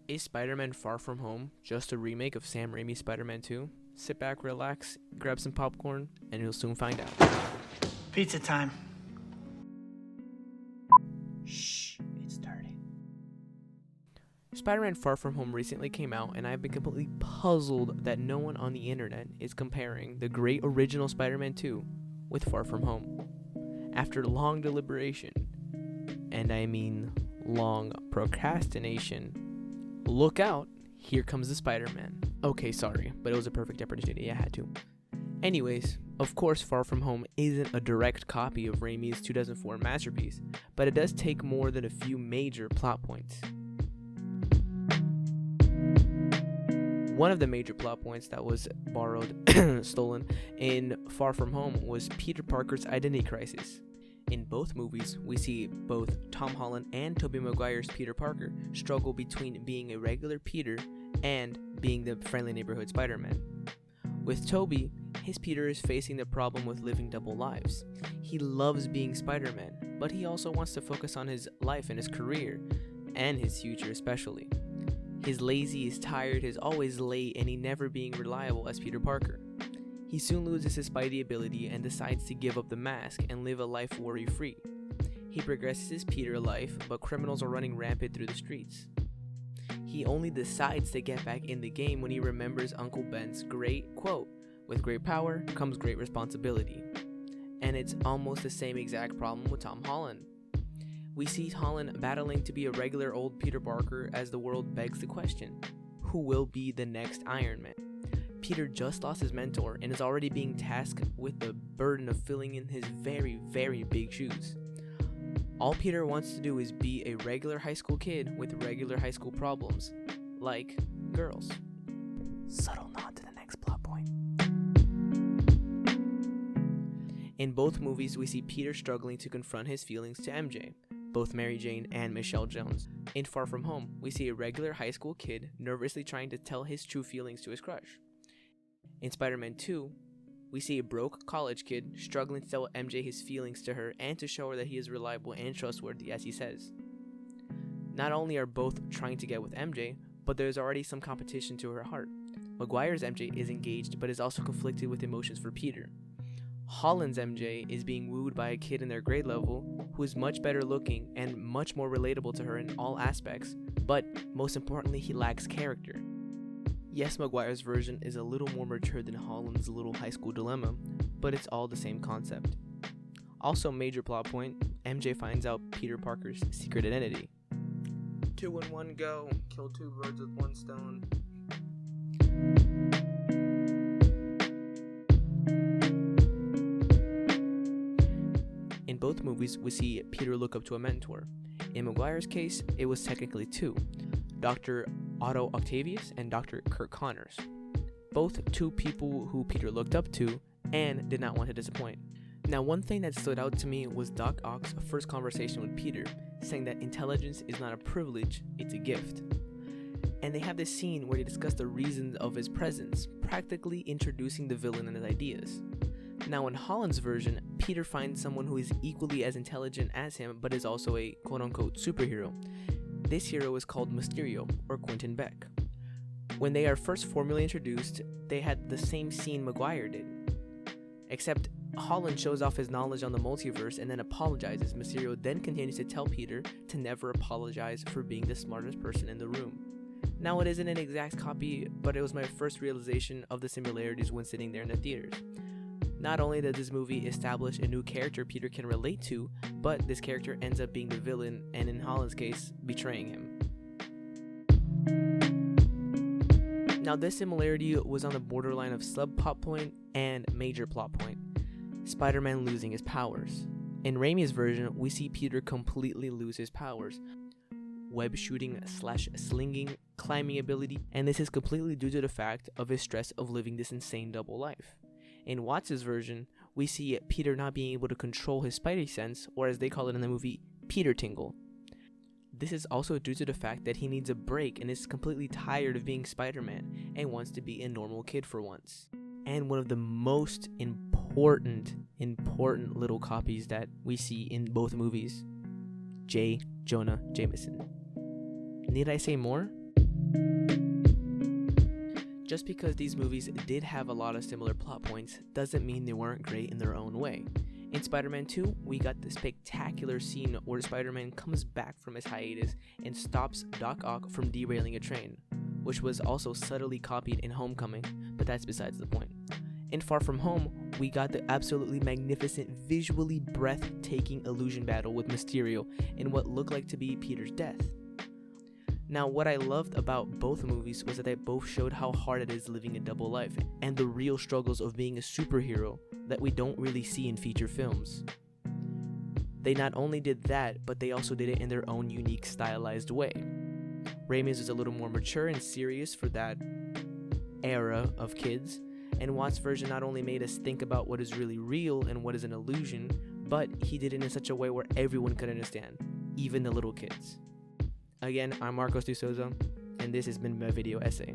Is Spider-Man Far From Home just a remake of Sam Raimi's Spider-Man 2? Sit back, relax, grab some popcorn, and you'll soon find out. Pizza time. Shh, it's starting. Spider-Man Far From Home recently came out, and I've been completely puzzled that no one on the internet is comparing the great original Spider-Man 2 with Far From Home. After long deliberation, and I mean long procrastination, look out, here comes the Spider-Man. Okay, sorry, but it was a perfect opportunity, I had to. Anyways, of course Far From Home isn't a direct copy of Raimi's 2004 masterpiece, but it does take more than a few major plot points. One of the major plot points that was borrowed, stolen, in Far From Home was Peter Parker's identity crisis. In both movies, we see both Tom Holland and Tobey Maguire's Peter Parker struggle between being a regular Peter and being the friendly neighborhood Spider-Man. With Tobey, his Peter is facing the problem with living double lives. He loves being Spider-Man, but he also wants to focus on his life and his career, and his future especially. He's lazy, he's tired, he's always late, and he never being reliable as Peter Parker. He soon loses his Spidey ability and decides to give up the mask and live a life worry-free. He progresses his Peter life, but criminals are running rampant through the streets. He only decides to get back in the game when he remembers Uncle Ben's great quote, "With great power comes great responsibility." And it's almost the same exact problem with Tom Holland. We see Holland battling to be a regular old Peter Parker as the world begs the question, who will be the next Iron Man? Peter just lost his mentor and is already being tasked with the burden of filling in his very, very big shoes. All Peter wants to do is be a regular high school kid with regular high school problems, like girls. Subtle nod to the next plot point. In both movies, we see Peter struggling to confront his feelings to MJ, both Mary Jane and Michelle Jones. In Far From Home, we see a regular high school kid nervously trying to tell his true feelings to his crush. In Spider-Man 2, we see a broke college kid struggling to tell MJ his feelings to her and to show her that he is reliable and trustworthy as he says. Not only are both trying to get with MJ, but there's already some competition to her heart. Maguire's MJ is engaged but is also conflicted with emotions for Peter. Holland's MJ is being wooed by a kid in their grade level who is much better looking and much more relatable to her in all aspects, but most importantly, he lacks character. Yes, Maguire's version is a little more mature than Holland's little high school dilemma, but it's all the same concept. Also, major plot point, MJ finds out Peter Parker's secret identity. 2 in 1 go, kill 2 birds with 1 stone. In both movies, we see Peter look up to a mentor. In Maguire's case, it was technically 2. Dr. Otto Octavius and Dr. Kirk Connors. Both 2 people who Peter looked up to and did not want to disappoint. Now, one thing that stood out to me was Doc Ock's first conversation with Peter, saying that intelligence is not a privilege, it's a gift. And they have this scene where they discuss the reasons of his presence, practically introducing the villain and his ideas. Now, in Holland's version, Peter finds someone who is equally as intelligent as him, but is also a quote-unquote superhero. This hero is called Mysterio, or Quentin Beck. When they are first formally introduced, they had the same scene Maguire did. Except Holland shows off his knowledge on the multiverse and then apologizes. Mysterio then continues to tell Peter to never apologize for being the smartest person in the room. Now, it isn't an exact copy, but it was my first realization of the similarities when sitting there in the theaters. Not only does this movie establish a new character Peter can relate to, but this character ends up being the villain, and in Holland's case, betraying him. Now, this similarity was on the borderline of sub-plot point and major plot point. Spider-Man losing his powers. In Raimi's version, we see Peter completely lose his powers. Web shooting / slinging, climbing ability, and this is completely due to the fact of his stress of living this insane double life. In Watts' version, we see Peter not being able to control his Spidey sense, or as they call it in the movie, Peter Tingle. This is also due to the fact that he needs a break and is completely tired of being Spider-Man and wants to be a normal kid for once. And one of the most important little copies that we see in both movies, J. Jonah Jameson. Need I say more? Just because these movies did have a lot of similar plot points doesn't mean they weren't great in their own way. In Spider-Man 2, we got the spectacular scene where Spider-Man comes back from his hiatus and stops Doc Ock from derailing a train, which was also subtly copied in Homecoming, but that's besides the point. In Far From Home, we got the absolutely magnificent, visually breathtaking illusion battle with Mysterio in what looked like to be Peter's death. Now, what I loved about both movies was that they both showed how hard it is living a double life and the real struggles of being a superhero that we don't really see in feature films. They not only did that, but they also did it in their own unique stylized way. Raimi's was a little more mature and serious for that era of kids, and Watt's version not only made us think about what is really real and what is an illusion, but he did it in such a way where everyone could understand, even the little kids. Again, I'm Marcos D'Souza, and this has been my video essay.